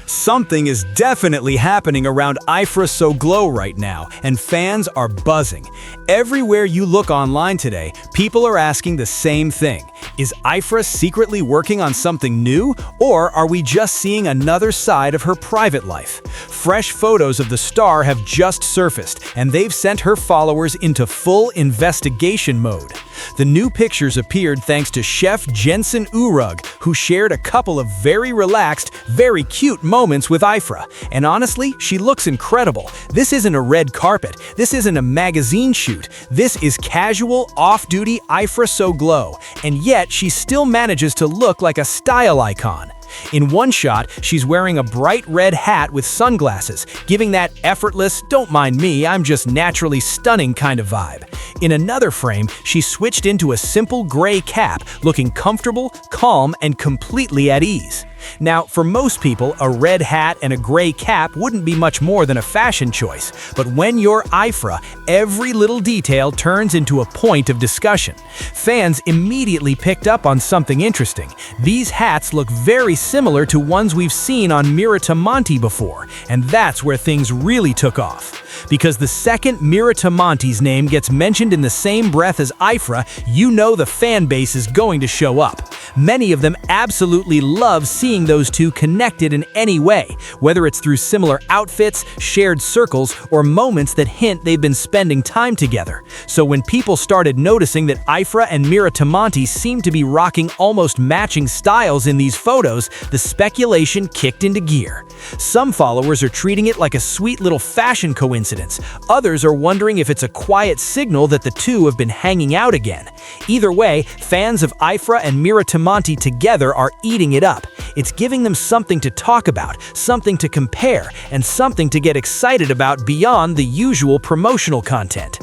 Something is definitely happening around Afra So Glow right now, and fans are buzzing. Everywhere you look online today, people are asking the same thing. Is Afra secretly working on something new, or are we just seeing another side of her private life? Fresh photos of the star have just surfaced, and they've sent her followers into full investigation mode. The new pictures appeared thanks to chef Jensen Urug, who shared a couple of very relaxed, very cute moments with Afra. And honestly, she looks incredible. This isn't a red carpet. This isn't a magazine shoot. This is casual, off-duty Afra So Glow. And yet, she still manages to look like a style icon. In one shot, she's wearing a bright red hat with sunglasses, giving that effortless, don't mind me, I'm just naturally stunning kind of vibe. In another frame, she switched into a simple gray cap, looking comfortable, calm, and completely at ease. Now, for most people, a red hat and a gray cap wouldn't be much more than a fashion choice. But when you're Afra, every little detail turns into a point of discussion. Fans immediately picked up on something interesting. These hats look very similar to ones we've seen on Miramonte before, and that's where things really took off. Because the second Miramonte's name gets mentioned in the same breath as Afra, you know the fan base is going to show up. Many of them absolutely love seeing those two connected in any way, whether it's through similar outfits, shared circles, or moments that hint they've been spending time together. So when people started noticing that Afra and Miramonte seemed to be rocking almost matching styles in these photos, the speculation kicked into gear. Some followers are treating it like a sweet little fashion coincidence. Others are wondering if it's a quiet signal that the two have been hanging out again. Either way, fans of Afra and Miramonte together are eating it up. It's giving them something to talk about, something to compare, and something to get excited about beyond the usual promotional content.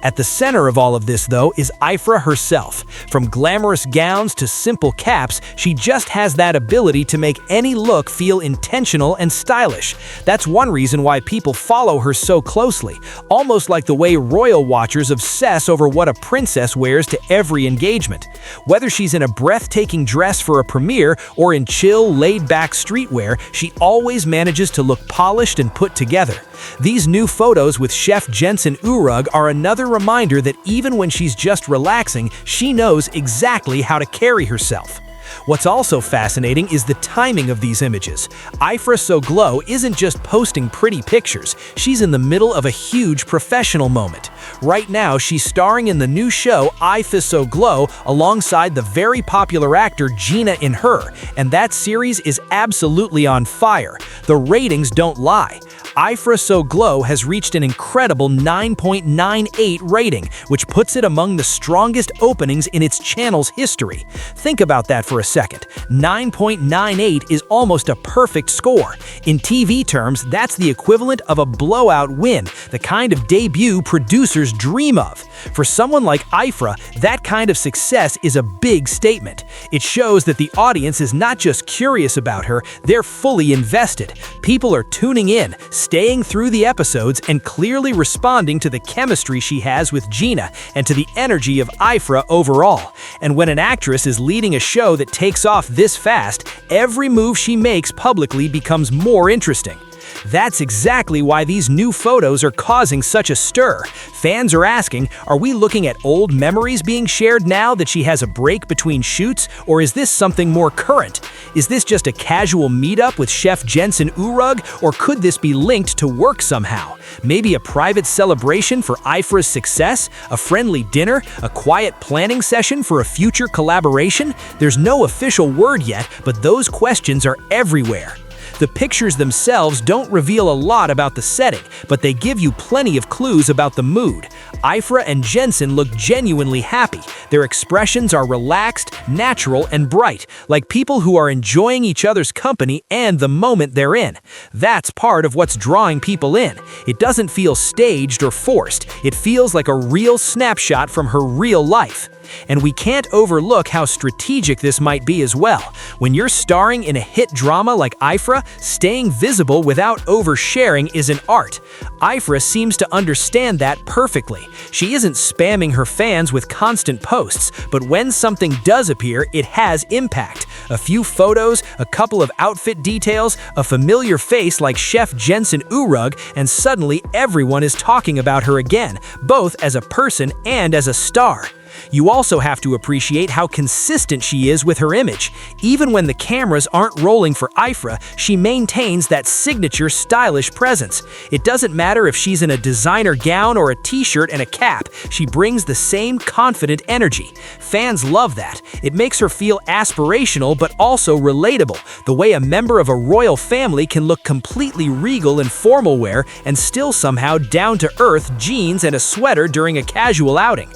At the center of all of this, though, is Afra herself. From glamorous gowns to simple caps, she just has that ability to make any look feel intentional and stylish. That's one reason why people follow her so closely, almost like the way royal watchers obsess over what a princess wears to every engagement. Whether she's in a breathtaking dress for a premiere or in chill, laid-back streetwear, she always manages to look polished and put together. These new photos with chef Jensen Urug are another reminder that even when she's just relaxing, she knows exactly how to carry herself. What's also fascinating is the timing of these images. Afra So Glow isn't just posting pretty pictures, she's in the middle of a huge professional moment. Right now, she's starring in the new show Afra So Glow alongside the very popular actor Gina in Her, and that series is absolutely on fire. The ratings don't lie. Afra So Glow has reached an incredible 9.98 rating, which puts it among the strongest openings in its channel's history. Think about that for a second. 9.98 is almost a perfect score. In TV terms, that's the equivalent of a blowout win, the kind of debut producers dream of. For someone like Afra, that kind of success is a big statement. It shows that the audience is not just curious about her, they're fully invested. People are tuning in, staying through the episodes, and clearly responding to the chemistry she has with Gina and to the energy of Afra overall. And when an actress is leading a show that takes off this fast, every move she makes publicly becomes more interesting. That's exactly why these new photos are causing such a stir. Fans are asking, are we looking at old memories being shared now that she has a break between shoots, or is this something more current? Is this just a casual meetup with chef Jensen Urug, or could this be linked to work somehow? Maybe a private celebration for Afra's success, a friendly dinner, a quiet planning session for a future collaboration? There's no official word yet, but those questions are everywhere. The pictures themselves don't reveal a lot about the setting, but they give you plenty of clues about the mood. Afra and Jensen look genuinely happy. Their expressions are relaxed, natural, and bright, like people who are enjoying each other's company and the moment they're in. That's part of what's drawing people in. It doesn't feel staged or forced. It feels like a real snapshot from her real life. And we can't overlook how strategic this might be as well. When you're starring in a hit drama like Afra, staying visible without oversharing is an art. Afra seems to understand that perfectly. She isn't spamming her fans with constant posts, but when something does appear, it has impact. A few photos, a couple of outfit details, a familiar face like Chef Jensen Urug, and suddenly everyone is talking about her again, both as a person and as a star. You also have to appreciate how consistent she is with her image. Even when the cameras aren't rolling for Afra, she maintains that signature stylish presence. It doesn't matter if she's in a designer gown or a t-shirt and a cap, she brings the same confident energy. Fans love that. It makes her feel aspirational but also relatable, the way a member of a royal family can look completely regal in formal wear and still somehow down-to-earth jeans and a sweater during a casual outing.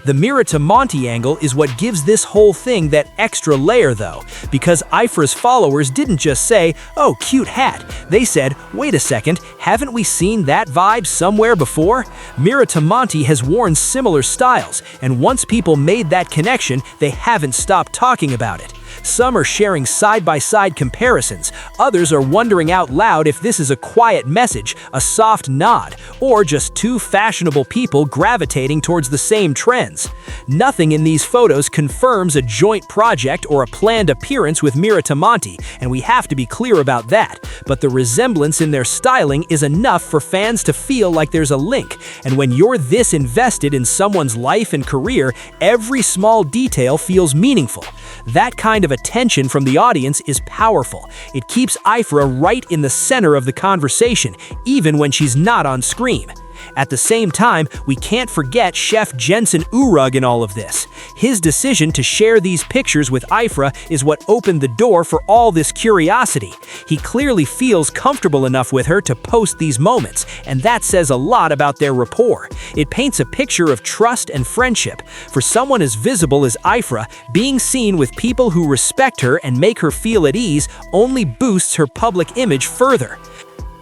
The Mira to Monty angle is what gives this whole thing that extra layer though, because Afra's followers didn't just say, "Oh, cute hat." They said, "Wait a second, haven't we seen that vibe somewhere before?" Mira to Monty has worn similar styles, and once people made that connection, they haven't stopped talking about it. Some are sharing side-by-side comparisons, others are wondering out loud if this is a quiet message, a soft nod, or just two fashionable people gravitating towards the same trends. Nothing in these photos confirms a joint project or a planned appearance with Mira to Monty, and we have to be clear about that, but the resemblance in their styling is enough for fans to feel like there's a link, and when you're this invested in someone's life and career, every small detail feels meaningful. That kind of attention from the audience is powerful. It keeps Afra right in the center of the conversation, even when she's not on screen. At the same time, we can't forget Chef Jensen Urug in all of this. His decision to share these pictures with Afra is what opened the door for all this curiosity. He clearly feels comfortable enough with her to post these moments, and that says a lot about their rapport. It paints a picture of trust and friendship. For someone as visible as Afra, being seen with people who respect her and make her feel at ease only boosts her public image further.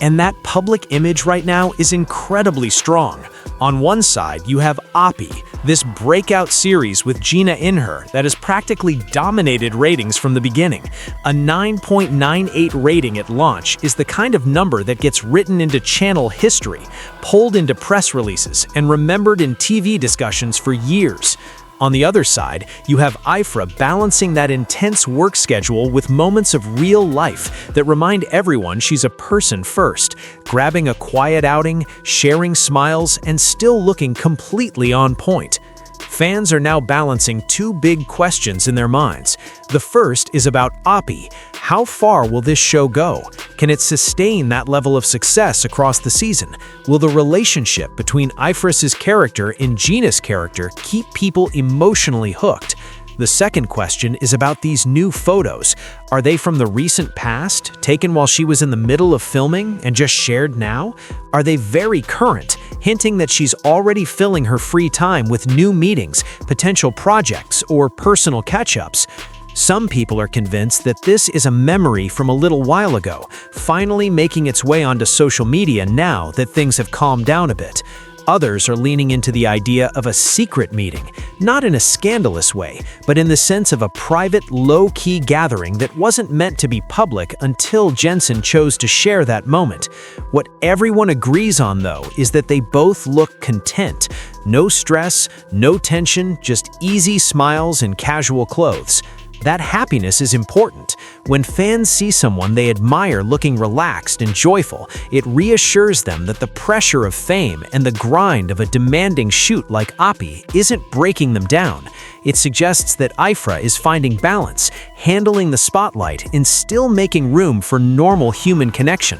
And that public image right now is incredibly strong. On one side, you have Oppie, this breakout series with Gina in her that has practically dominated ratings from the beginning. A 9.98 rating at launch is the kind of number that gets written into channel history, pulled into press releases, and remembered in TV discussions for years. On the other side, you have Afra balancing that intense work schedule with moments of real life that remind everyone she's a person first, grabbing a quiet outing, sharing smiles, and still looking completely on point. Fans are now balancing two big questions in their minds. The first is about Oppie. How far will this show go? Can it sustain that level of success across the season? Will the relationship between Afra's character and Gina's character keep people emotionally hooked? The second question is about these new photos. Are they from the recent past, taken while she was in the middle of filming and just shared now? Are they very current, hinting that she's already filling her free time with new meetings, potential projects, or personal catch-ups? Some people are convinced that this is a memory from a little while ago, finally making its way onto social media now that things have calmed down a bit. Others are leaning into the idea of a secret meeting, not in a scandalous way, but in the sense of a private, low-key gathering that wasn't meant to be public until Jensen chose to share that moment. What everyone agrees on, though, is that they both look content. No stress, no tension, just easy smiles and casual clothes. That happiness is important. When fans see someone they admire looking relaxed and joyful, it reassures them that the pressure of fame and the grind of a demanding shoot like Oppie isn't breaking them down. It suggests that Afra is finding balance, handling the spotlight, and still making room for normal human connection.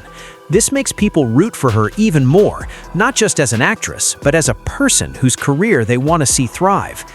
This makes people root for her even more, not just as an actress, but as a person whose career they want to see thrive.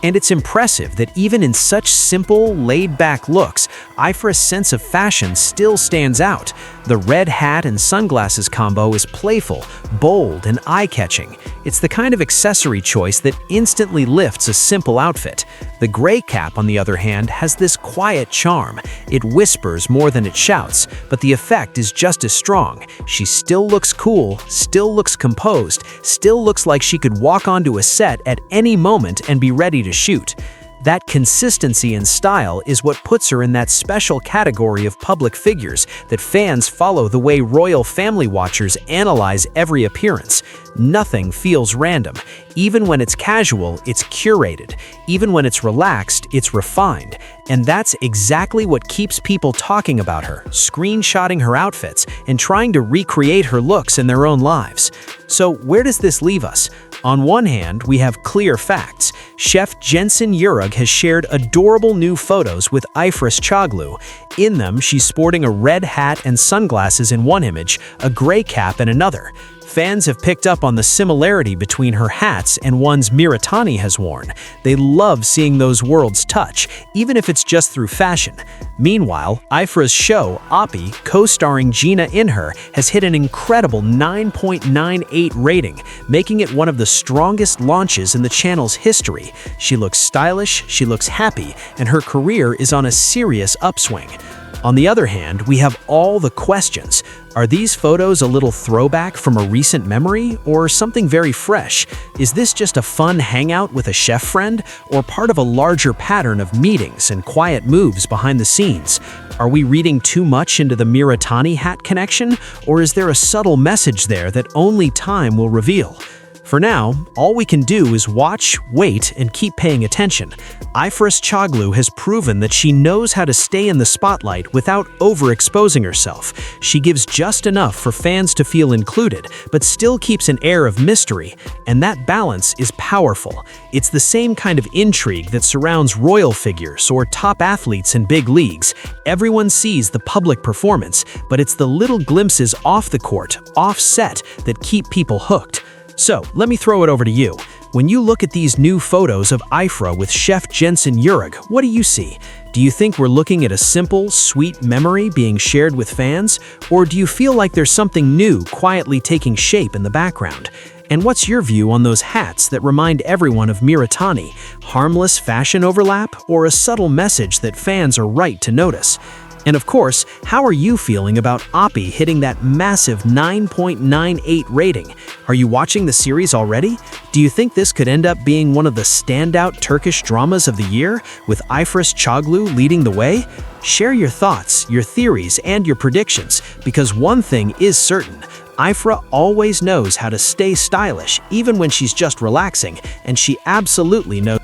And it's impressive that even in such simple, laid-back looks, Afra's sense of fashion still stands out. The red hat and sunglasses combo is playful, bold, and eye-catching. It's the kind of accessory choice that instantly lifts a simple outfit. The gray cap, on the other hand, has this quiet charm. It whispers more than it shouts, but the effect is just as strong. She still looks cool, still looks composed, still looks like she could walk onto a set at any moment and be ready to shoot. That consistency in style is what puts her in that special category of public figures that fans follow the way royal family watchers analyze every appearance. Nothing feels random. Even when it's casual, it's curated. Even when it's relaxed, it's refined. And that's exactly what keeps people talking about her, screenshotting her outfits, and trying to recreate her looks in their own lives. So where does this leave us? On one hand, we have clear facts. Chef Jensen Urug has shared adorable new photos with Afra Saraçoğlu. In them, she's sporting a red hat and sunglasses in one image, a gray cap in another. Fans have picked up on the similarity between her hats and ones Miratani has worn. They love seeing those worlds touch, even if it's just through fashion. Meanwhile, Afra's show, Oppie, co-starring Gina in her, has hit an incredible 9.98 rating, making it one of the strongest launches in the channel's history. She looks stylish, she looks happy, and her career is on a serious upswing. On the other hand, we have all the questions. Are these photos a little throwback from a recent memory, or something very fresh? Is this just a fun hangout with a chef friend, or part of a larger pattern of meetings and quiet moves behind the scenes? Are we reading too much into the Miratani hat connection, or is there a subtle message there that only time will reveal? For now, all we can do is watch, wait, and keep paying attention. Afra Saraçoğlu has proven that she knows how to stay in the spotlight without overexposing herself. She gives just enough for fans to feel included, but still keeps an air of mystery, and that balance is powerful. It's the same kind of intrigue that surrounds royal figures or top athletes in big leagues. Everyone sees the public performance, but it's the little glimpses off the court, off set, that keep people hooked. So, let me throw it over to you. When you look at these new photos of Afra with Chef Jensen Urug, what do you see? Do you think we're looking at a simple, sweet memory being shared with fans? Or do you feel like there's something new quietly taking shape in the background? And what's your view on those hats that remind everyone of Miratani? Harmless fashion overlap, or a subtle message that fans are right to notice? And of course, how are you feeling about Oppie hitting that massive 9.98 rating? Are you watching the series already? Do you think this could end up being one of the standout Turkish dramas of the year, with Afra Saraçoğlu leading the way? Share your thoughts, your theories, and your predictions, because one thing is certain. Afra always knows how to stay stylish, even when she's just relaxing, and she absolutely knows